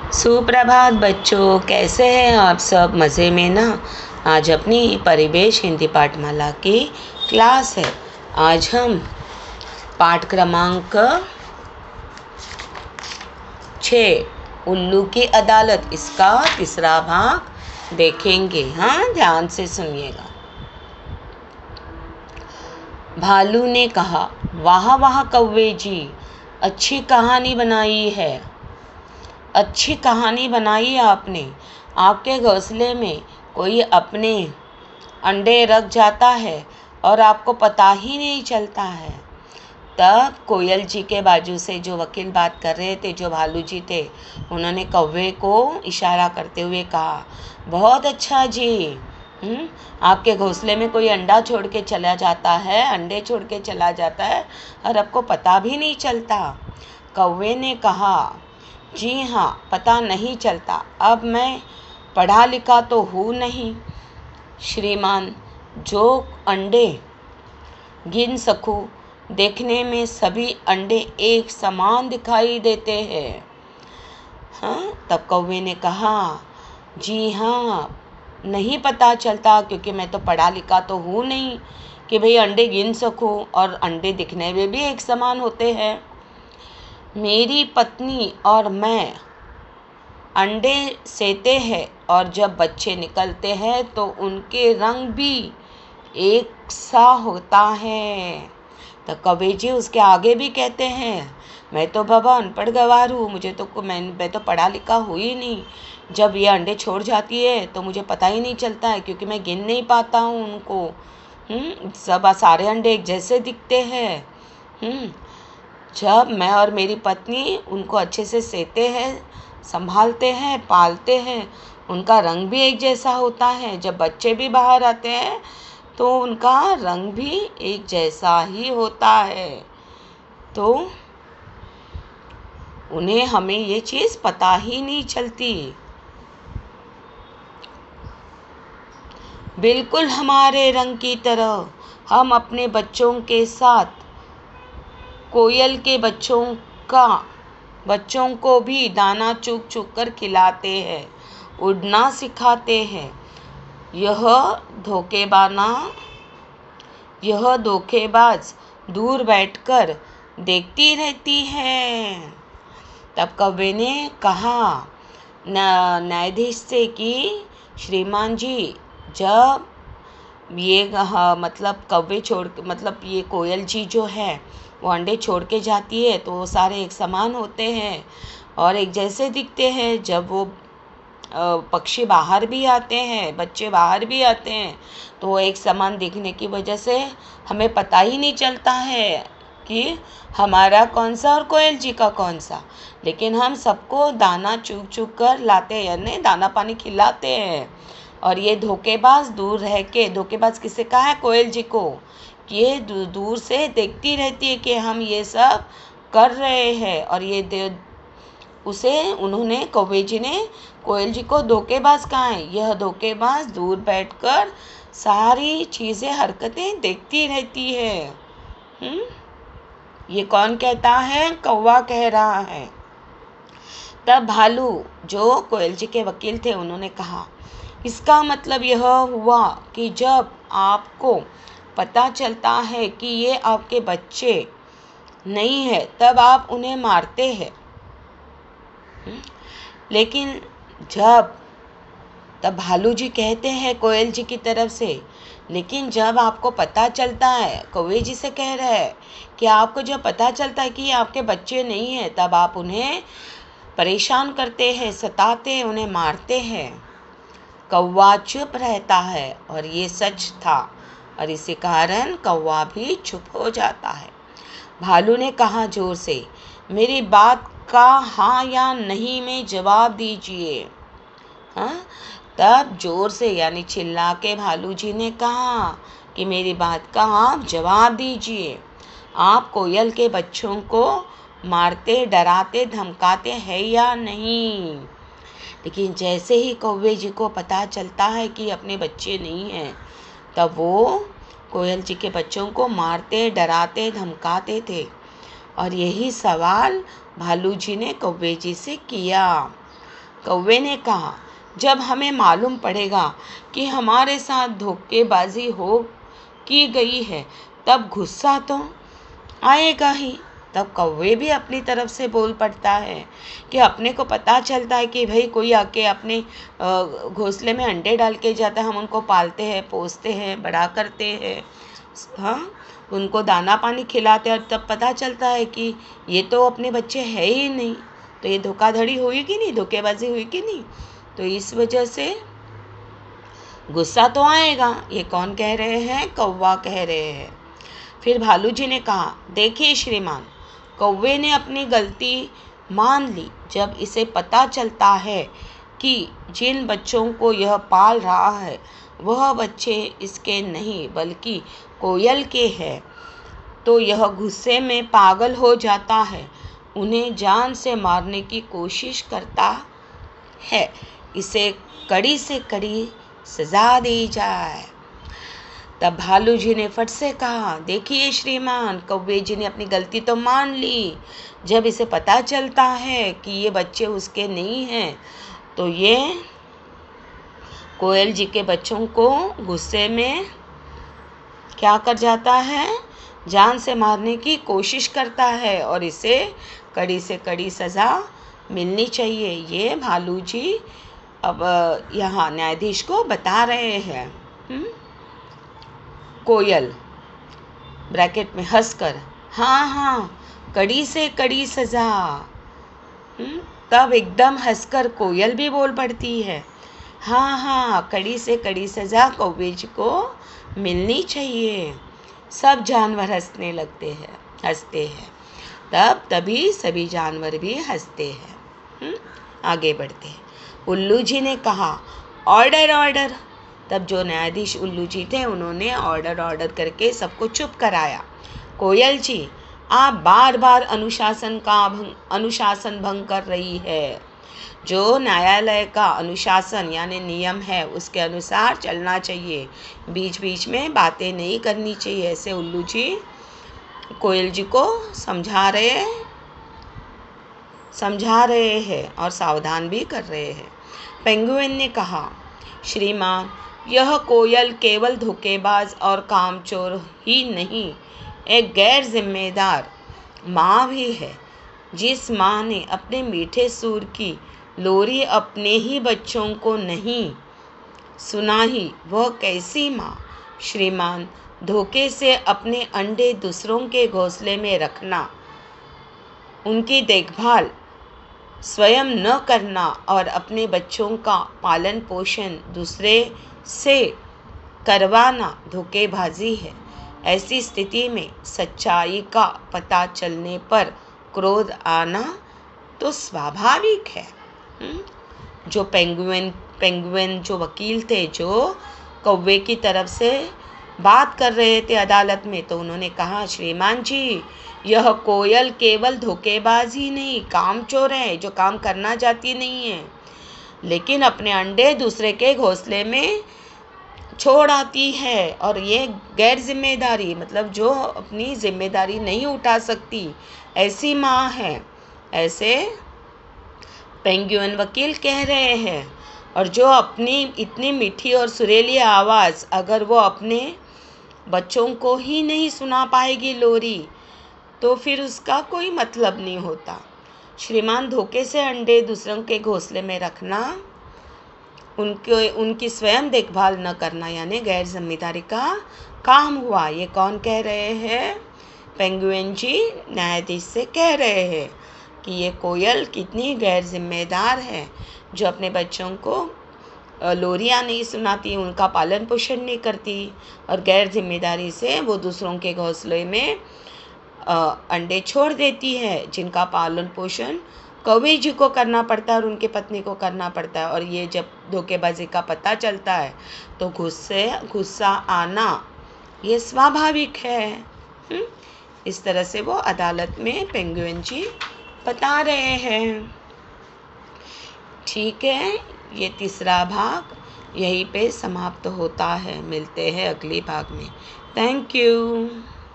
सुप्रभात बच्चों, कैसे हैं आप सब? मज़े में ना। आज अपनी परिवेश हिंदी पाठमाला की क्लास है। आज हम पाठ क्रमांक 6 उल्लू की अदालत, इसका तीसरा भाग देखेंगे। हाँ, ध्यान से सुनिएगा। भालू ने कहा, वाह वाह कौवे जी, अच्छी कहानी बनाई है। अच्छी कहानी बनाई आपने। आपके घोंसले में कोई अपने अंडे रख जाता है और आपको पता ही नहीं चलता है। तब कोयल जी के बाजू से जो वकील बात कर रहे थे, जो भालू जी थे, उन्होंने कौवे को इशारा करते हुए कहा, बहुत अच्छा जी। आपके घोंसले में कोई अंडा छोड़ के चला जाता है, अंडे छोड़ के चला जाता है और आपको पता भी नहीं चलता। कौवे ने कहा, जी हाँ, पता नहीं चलता। अब मैं पढ़ा लिखा तो हूँ नहीं श्रीमान, जो अंडे गिन सकूँ। देखने में सभी अंडे एक समान दिखाई देते हैं। हाँ, तब कौवे ने कहा, जी हाँ, नहीं पता चलता, क्योंकि मैं तो पढ़ा लिखा तो हूँ नहीं कि भाई अंडे गिन सकूँ, और अंडे दिखने में भी एक समान होते हैं। मेरी पत्नी और मैं अंडे सेते हैं और जब बच्चे निकलते हैं तो उनके रंग भी एक सा होता है। तो कौवे जी उसके आगे भी कहते हैं, मैं तो बाबा अनपढ़ गंवार हूँ, मैं तो पढ़ा लिखा हूँ ही नहीं। जब ये अंडे छोड़ जाती है तो मुझे पता ही नहीं चलता है, क्योंकि मैं गिन नहीं पाता हूँ उनको। सब सारे अंडे एक जैसे दिखते हैं। जब मैं और मेरी पत्नी उनको अच्छे से सेते हैं, संभालते हैं, पालते हैं, उनका रंग भी एक जैसा होता है। जब बच्चे भी बाहर आते हैं तो उनका रंग भी एक जैसा ही होता है। तो हमें ये चीज़ पता ही नहीं चलती। बिल्कुल हमारे रंग की तरह हम अपने बच्चों के साथ कोयल के बच्चों को भी दाना चुग चुग कर खिलाते हैं, उड़ना सिखाते हैं। यह धोखेबाज दूर बैठकर देखती रहती है। तब कौवे ने कहा न्यायाधीश से कि श्रीमान जी, जब ये ये कोयल जी जो है वो अंडे छोड़ के जाती है तो वो सारे एक समान होते हैं और एक जैसे दिखते हैं। जब वो पक्षी बाहर भी आते हैं, बच्चे बाहर भी आते हैं, तो वो एक समान दिखने की वजह से हमें पता ही नहीं चलता है कि हमारा कौन सा और कोयल जी का कौन सा। लेकिन हम सबको दाना चुग चुग कर लाते हैं, यानी दाना पानी खिलाते हैं। और ये धोखेबाज दूर रह के, धोखेबाज किसे कहा है? कोयल जी को। कि ये दूर से देखती रहती है कि हम ये सब कर रहे हैं, और उन्होंने कौवे जी ने कोयल जी को धोखेबाज कहा है। यह धोखेबाज दूर बैठकर सारी चीज़ें, हरकतें देखती रहती है। ये कौन कहता है? कौवा कह रहा है। तब भालू, जो कोयल जी के वकील थे, उन्होंने कहा, इसका मतलब यह हुआ कि जब आपको पता चलता है कि ये आपके बच्चे नहीं है, तब आप उन्हें मारते हैं। लेकिन तब भालू जी कहते हैं कोयल जी की तरफ से, लेकिन जब आपको पता चलता है, कौवे जी से कह रहे हैं कि आपको जब पता चलता है कि ये आपके बच्चे नहीं हैं, तब आप उन्हें परेशान करते हैं, सताते हैं, उन्हें मारते हैं। कौवा चुप रहता है, और ये सच था, और इसी कारण कौवा भी चुप हो जाता है। भालू ने कहा जोर से, मेरी बात का हाँ या नहीं में जवाब दीजिए। हाँ, तब जोर से यानी चिल्ला के भालू जी ने कहा कि मेरी बात का आप जवाब दीजिए। आप कोयल के बच्चों को मारते, डराते, धमकाते हैं या नहीं? लेकिन जैसे ही कौवे जी को पता चलता है कि अपने बच्चे नहीं हैं, तब वो कोयल जी के बच्चों को मारते, डराते, धमकाते थे। और यही सवाल भालू जी ने कौवे जी से किया। कौवे ने कहा, जब हमें मालूम पड़ेगा कि हमारे साथ धोखेबाजी की गई है तब गुस्सा तो आएगा ही। तब कौवे भी अपनी तरफ से बोल पड़ता है कि अपने को पता चलता है कि भाई कोई आके अपने घोंसले में अंडे डाल के जाता है, हम उनको पालते हैं, पोसते हैं, बड़ा करते हैं, हाँ, उनको दाना पानी खिलाते हैं, और तब पता चलता है कि ये तो अपने बच्चे है ही नहीं, तो ये धोखाधड़ी हुई कि नहीं, धोखेबाजी हुई कि नहीं। तो इस वजह से गुस्सा तो आएगा। ये कौन कह रहे हैं? कौवा कह रहे हैं। फिर भालू जी ने कहा, देखिए श्रीमान, कौवे ने अपनी गलती मान ली। जब इसे पता चलता है कि जिन बच्चों को यह पाल रहा है वह बच्चे इसके नहीं बल्कि कोयल के हैं, तो यह गुस्से में पागल हो जाता है, उन्हें जान से मारने की कोशिश करता है। इसे कड़ी से कड़ी सजा दी जाए। तब भालू जी ने फट से कहा, देखिए श्रीमान, कौवे जी ने अपनी गलती तो मान ली। जब इसे पता चलता है कि ये बच्चे उसके नहीं हैं, तो ये कोयल जी के बच्चों को गुस्से में क्या कर जाता है, जान से मारने की कोशिश करता है, और इसे कड़ी से कड़ी सज़ा मिलनी चाहिए। ये भालू जी अब यहाँ न्यायाधीश को बता रहे हैं। कोयल ब्रैकेट में हंसकर, हाँ हाँ, कड़ी से कड़ी सज़ा। तब एकदम हंसकर कोयल भी बोल पड़ती है, हाँ हाँ, कड़ी से कड़ी सज़ा कौवे जी को मिलनी चाहिए। सब जानवर हंसने लगते हैं, हंसते हैं। तभी सभी जानवर भी हंसते हैं। आगे बढ़ते हैं। उल्लू जी ने कहा, ऑर्डर ऑर्डर। तब जो न्यायाधीश उल्लू जी थे उन्होंने ऑर्डर करके सबको चुप कराया। कोयल जी, आप बार बार अनुशासन भंग कर रही है। जो न्यायालय का अनुशासन यानी नियम है उसके अनुसार चलना चाहिए, बीच बीच में बातें नहीं करनी चाहिए। ऐसे उल्लू जी कोयल जी को समझा रहे हैं और सावधान भी कर रहे हैं। पेंगुइन ने कहा, श्रीमान, यह कोयल केवल धोखेबाज और कामचोर ही नहीं, एक गैर जिम्मेदार माँ भी है। जिस माँ ने अपने मीठे सुर की लोरी अपने ही बच्चों को नहीं सुनाई, वह कैसी माँ? श्रीमान, धोखे से अपने अंडे दूसरों के घोंसले में रखना, उनकी देखभाल स्वयं न करना और अपने बच्चों का पालन पोषण दूसरे से करवाना धोखेबाजी है। ऐसी स्थिति में सच्चाई का पता चलने पर क्रोध आना तो स्वाभाविक है। जो पेंगुइन जो वकील थे, जो कौवे की तरफ से बात कर रहे थे अदालत में, तो उन्होंने कहा, श्रीमान जी, यह कोयल केवल धोखेबाज ही नहीं, कामचोर है, जो काम करना चाहती नहीं है, लेकिन अपने अंडे दूसरे के घोंसले में छोड़ आती है। और ये गैर जिम्मेदारी, मतलब जो अपनी जिम्मेदारी नहीं उठा सकती, ऐसी माँ है। ऐसे पेंगुइन वकील कह रहे हैं। और जो अपनी इतनी मीठी और सुरीली आवाज़ अगर वो अपने बच्चों को ही नहीं सुना पाएगी लोरी, तो फिर उसका कोई मतलब नहीं होता। श्रीमान, धोखे से अंडे दूसरों के घोंसले में रखना, उनकी स्वयं देखभाल न करना यानी गैर जिम्मेदारी का काम हुआ। ये कौन कह रहे हैं? पेंगुइन जी न्यायाधीश से कह रहे हैं कि ये कोयल कितनी गैर जिम्मेदार है, जो अपने बच्चों को लोरियाँ नहीं सुनाती, उनका पालन पोषण नहीं करती, और गैर जिम्मेदारी से वो दूसरों के घोंसले में अंडे छोड़ देती है, जिनका पालन पोषण कौवे जी को करना पड़ता है और उनकी पत्नी को करना पड़ता है। और ये जब धोखेबाजी का पता चलता है तो गुस्सा आना ये स्वाभाविक है। इस तरह से वो अदालत में पेंगुइन जी बता रहे हैं। ठीक है, ये तीसरा भाग यहीं पे समाप्त होता है। मिलते हैं अगले भाग में। Thank you.